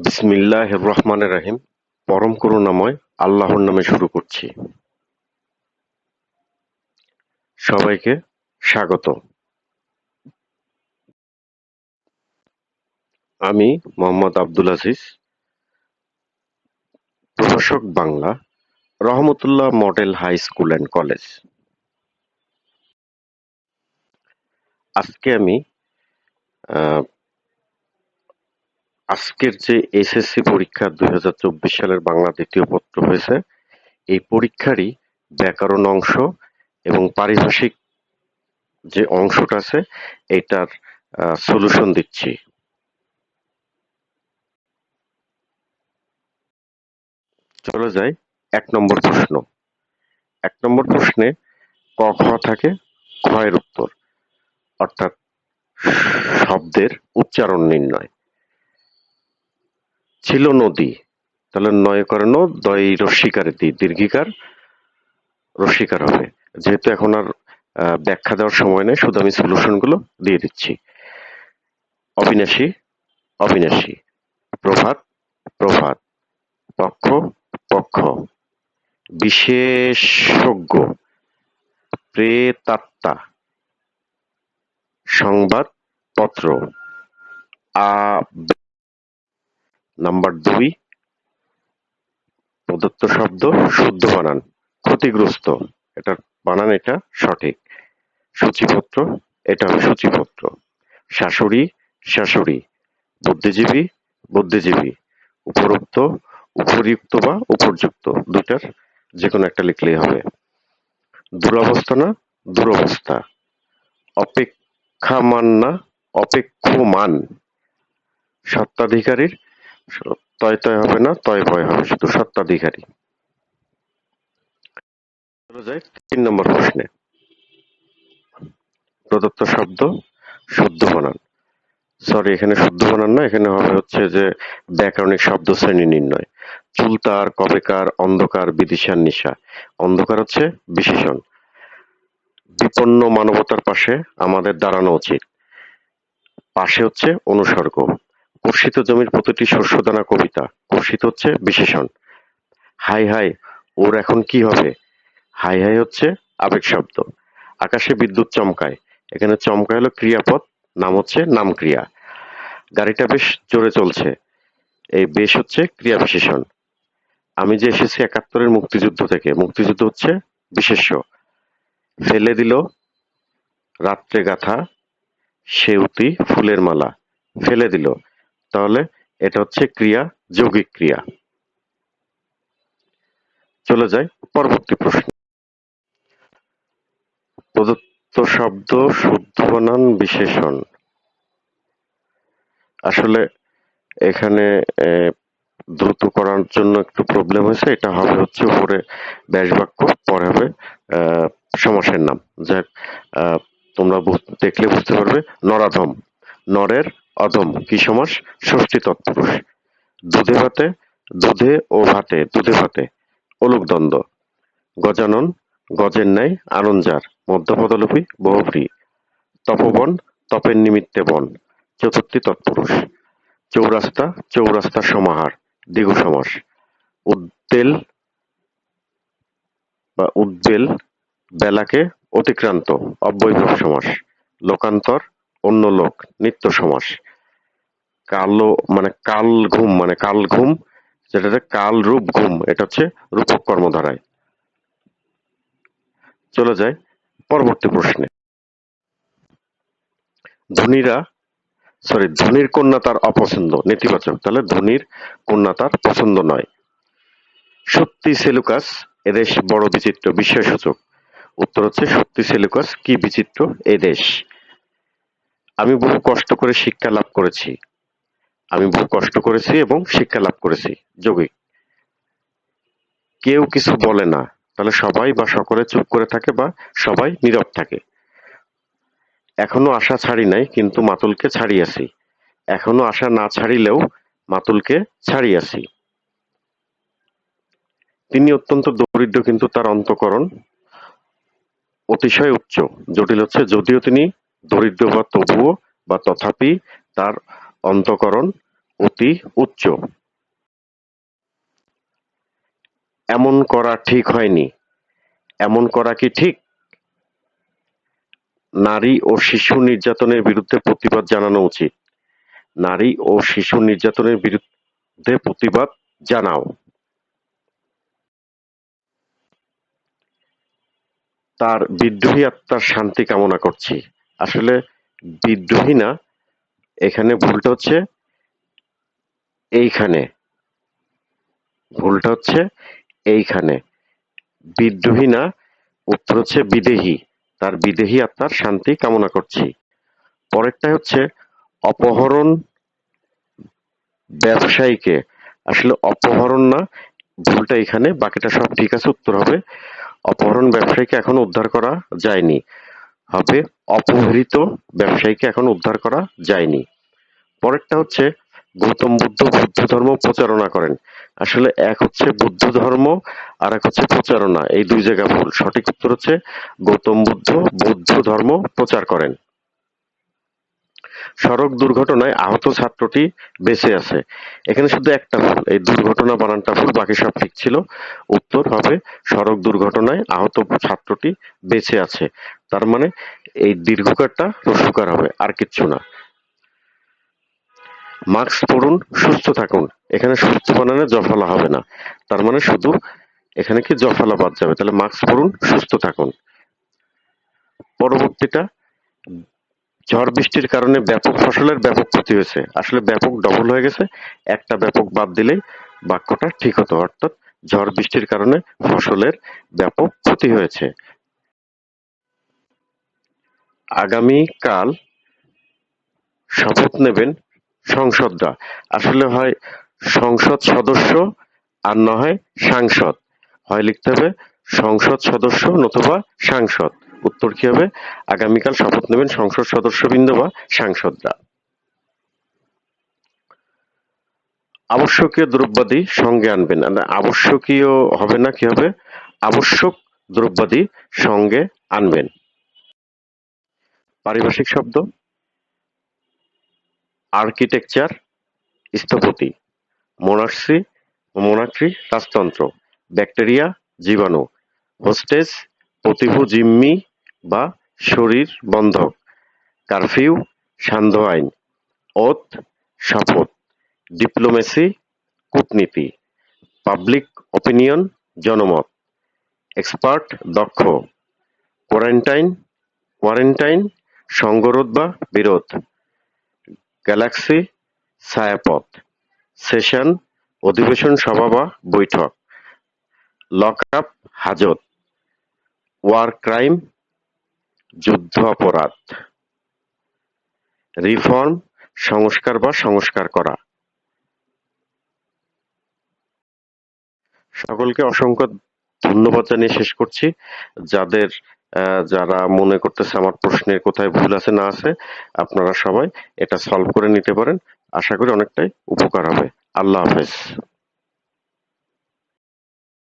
বিসমিল্লাহির রহমানির রহিম। পরম করুণাময় আল্লাহর নামে শুরু করছি। সবাইকে স্বাগত। আমি মোহাম্মদ আব্দুল আজিজ, প্রভাষক Bangla, Rahmatullah model high school and college. আজকে আমি আহ, আজকের যে এসএসসি পরীক্ষা 2024 সালের বাংলা দ্বিতীয় পত্র হয়েছে, এই পরীক্ষারই ব্যাকরণ অংশ এবং পারিভাষিক যে অংশটা আছে এটার সলিউশন দিচ্ছি। চলে যাই 1 নম্বর প্রশ্ন। 1 নম্বর প্রশ্নে ক খ থাকে, খ এর উত্তর, অর্থাৎ শব্দের উচ্চারণ নির্ণয়। ছিল নদী, তাহলে নয় করে ন, দয় রস্বীকারে দি, দীর্ঘিকার রস্বীকার হবে। যেহেতু এখন আর ব্যাখ্যা দেওয়ার সময় নেই, শুধু আমি সলিউশন গুলো দিয়ে দিচ্ছি। অবিনাশী, অবিনাশী। প্রভাত, প্রভাত। পক্ষ, পক্ষ। বিশেষজ্ঞ, প্রেতাত্মা। সংবাদপত্র। আ নাম্বার 2, প্রদত্ত শব্দ শুদ্ধ বানান, ক্ষতিগ্রস্ত, এটার বানান এটা সঠিক। সূচিপত্র, এটা হবে সূচিপত্র। শাশুড়ি, শাশুড়ি। বুদ্ধিজীবী, বুদ্ধিজীবী। উপরোক্ত, উপরিউক্ত বা উপর্যুক্ত, দুইটার যে কোনো একটা লিখলেই হবে। দুরবস্থা না দুরবস্থা। অপেক্ষামান না অপেক্ষমান। স্বত্বাধিকারীর তয় তয় হবে না, তয় ভয় হবে, শুধু স্বত্বাধিকারী। চলে যায় 3 নম্বর প্রশ্নে। প্রদত্ত শব্দ শুদ্ধ বানান, সরি এখানে শুদ্ধ বানান না, এখানে হবে হচ্ছে যে ব্যাকরণিক শব্দ শ্রেণী নির্ণয়। চুলতার, কবেকার, অন্ধকার, বিদিশার, নিশা। অন্ধকার হচ্ছে বিশেষণ। বিপন্ন মানবতার পাশে আমাদের দাঁড়ানো উচিত, পাশে হচ্ছে অনুসর্গ। কর্ষিত জমির প্রতিটি শস্যদানা কবিতা, কর্ষিত হচ্ছে বিশেষণ। হাই হাই, ওর এখন কি হবে? হাই হাই হচ্ছে আবেগ শব্দ। আকাশে বিদ্যুৎ চমকায়, এখানে চমকায় হলো ক্রিয়াপদ, নাম হচ্ছে নাম ক্রিয়া। গাড়িটা বেশ জোরে চলছে, এই বেশ হচ্ছে ক্রিয়া বিশেষণ। আমি যে এসেছি 71-এর মুক্তিযুদ্ধ থেকে, মুক্তিযুদ্ধ হচ্ছে বিশেষ্য। ফেলে দিল রাত্রে গাথা সেউতি ফুলের মালা, ফেলে দিল, তাহলে এটা হচ্ছে ক্রিয়া, যৌগিক ক্রিয়া। চলে যায় পরবর্তী প্রশ্ন। প্রদত্ত শব্দ শুদ্ধ বানান বিশেষণ। আসলে এখানে দ্রুত করার জন্য একটু প্রবলেম হয়েছে, এটা হবে হচ্ছে উপরে ব্যাস বাক্য, পরে হবে সমাসের নাম। যাক, তোমরা দেখলে বুঝতে পারবে। নরাধম, নরের অধম কি সমাস? ষষ্ঠী তৎপুরুষ। দুধে ভাতে, দুধে ও ভাতে, দুধে ভাতে অলুক দ্বন্দ্ব। গজানন, গজের ন্যায় আনঞ্জার, মধ্যপদলোপী বহুব্রী। তপবন, তপের নিমিত্তে বন, চতুর্থী তৎপুরুষ। চৌরাস্তা, চৌরাস্তার সমাহার, দ্বিগু সমাস। উদ্বেল বা উদ্বেল, বেলাকে অতিক্রান্ত, অব্যয়ভাব সমাস। লোকান্তর, অন্য লোক, নিত্য সমাস। কালো মানে কাল ঘুম, মানে কাল ঘুম, যেটাতে কাল রূপ ঘুম, এটা হচ্ছে রূপক কর্মধারায়। চলে যায় পরবর্তী প্রশ্নে। ধনীরা, ধনীর কন্যা তার অপছন্দ, নেতিবাচক, তাহলে ধনীর কন্যা তার পছন্দ নয়। সত্যি সেলুকাস, এদেশ বড় বিচিত্র, বিস্ময়সূচক। উত্তর হচ্ছে সত্যি সেলুকাস কি বিচিত্র এদেশ। আমি বহু কষ্ট করে শিক্ষা লাভ করেছি, আমি বহু কষ্ট করেছি এবং শিক্ষা লাভ করেছি, যৌগিক। কেউ কিছু বলে না, তাহলে সবাই বা সকলে চুপ করে থাকে বা সবাই নীরব থাকে। এখনো আশা ছাড়ি নাই, কিন্তু মাতুলকে ছাড়িয়াছি। এখনো আশা না ছাড়িলেও মাতুলকে ছাড়িয়াছি। তিনি অত্যন্ত দরিদ্র, কিন্তু তার অন্তঃকরণ অতিশয় উচ্চ। জটিল হচ্ছে যদিও তিনি দরিদ্র বা তবুও বা তথাপি তার অন্তঃকরণ অতি উচ্চ। এমন করা ঠিক হয়নি। এমন করা কি ঠিক? নারী ও শিশু নির্যাতনের বিরুদ্ধে প্রতিবাদ জানানো উচিত। নারী ও শিশু নির্যাতনের বিরুদ্ধে প্রতিবাদ জানাও। তার বিদ্রোহী আত্মার শান্তি কামনা করছি। আসলে বিদ্রোহী না, এখানে ভুলটা হচ্ছে এইখানে। ভুলটা হচ্ছে এইখানে। বিদ্রোহী না, উত্তর হচ্ছে বিদেহী। তার বিদেহী আত্মার শান্তি কামনা করছি। পরেরটা হচ্ছে অপহরণ ব্যবসায়ীকে। আসলে অপহরণ না, ভুলটা এখানে, বাকিটা সব ঠিক আছে, উত্তর হবে অপহরণ ব্যবসায়ীকে এখনো উদ্ধার করা যায়নি। হবে অপহৃত ব্যবসায়ীকে এখন উদ্ধার করা যায়নি। পরেরটা হচ্ছে গৌতম বুদ্ধ বৌদ্ধ ধর্ম প্রচারণা করেন। আসলে এক হচ্ছে বুদ্ধ ধর্ম আর এক হচ্ছে প্রচারণা, এই দুই জায়গা ভুল। সঠিক উত্তর হচ্ছে গৌতম বুদ্ধ বৌদ্ধ ধর্ম প্রচার করেন। সড়ক দুর্ঘটনায় আহত ছাত্রটি বেঁচে আছে। এখানে শুধু একটা ভুল, এই দুর্ঘটনা বানানটা ভুল, বাকি সব ঠিক ছিল। উত্তর হবে সড়ক দুর্ঘটনায় আহত ছাত্রটি বেঁচে আছে। তার মানে এই দীর্ঘকারটা রস্যকার হবে, আর কিচ্ছু না। মাস্ক পরুন, সুস্থ থাকুন। এখানে সুস্থ বানানে জফলা হবে না, তার মানে শুধু এখানে কি জফলা বাদ যাবে, তাহলে মাস্ক পরুন, সুস্থ থাকুন। পরবর্তীটা, ঝড় বৃষ্টির কারণে ব্যাপক ফসলের ব্যাপক ক্ষতি হয়েছে। আসলে ব্যাপক ডবল হয়ে গেছে, একটা ব্যাপক বাদ দিলেই বাক্যটা ঠিক হতো, অর্থাৎ ঝড় বৃষ্টির কারণে ফসলের ব্যাপক ক্ষতি হয়েছে। আগামীকাল শপথ নেবেন সংসদরা। আসলে হয় সংসদ সদস্য আর না হয় সাংসদ। হয় লিখতে হবে সংসদ সদস্য নতুবা সাংসদ। উত্তর কি হবে? আগামীকাল শপথ নেবেন সংসদ সদস্যবৃন্দ বা সাংসদরা। আবশ্যকীয় দ্রব্যাদি সঙ্গে আনবেন। আবশ্যকীয় হবে না, কি হবে? আবশ্যক দ্রব্যাদি সঙ্গে আনবেন। পারিভাষিক শব্দ, আর্কিটেকচার স্থপতি, মোনার্সি মোনাট্রি রাজতন্ত্র, ব্যাকটেরিয়া জীবাণু, হোস্টেস প্রতিভু জিম্মি বা শরীর বন্ধক, কারফিউ সান্ধ্য আইন, ওথ শপথ, ডিপ্লোমেসি কূটনীতি, পাবলিক অপিনিয়ন জনমত, এক্সপার্ট দক্ষ, কোয়ারেন্টাইন কোয়ারেন্টাইন সঙ্গরোধ বা বিরোধ, গ্যালাক্সি ছায়াপথ, সেশন অধিবেশন সভা বা বৈঠক, লক আপ হাজত, ওয়ার ক্রাইম যুদ্ধ অপরাধ, রিফর্ম সংস্কার বা সংস্কার করা। সকলকে অসংখ্য ধন্যবাদ জানিয়ে শেষ করছি। যাদের যারা মনে করতেছে আমার প্রশ্নের কোথায় ভুল আছে না আছে, আপনারা সবাই এটা সলভ করে নিতে পারেন। আশা করি অনেকটাই উপকার হবে। আল্লাহ হাফেজ।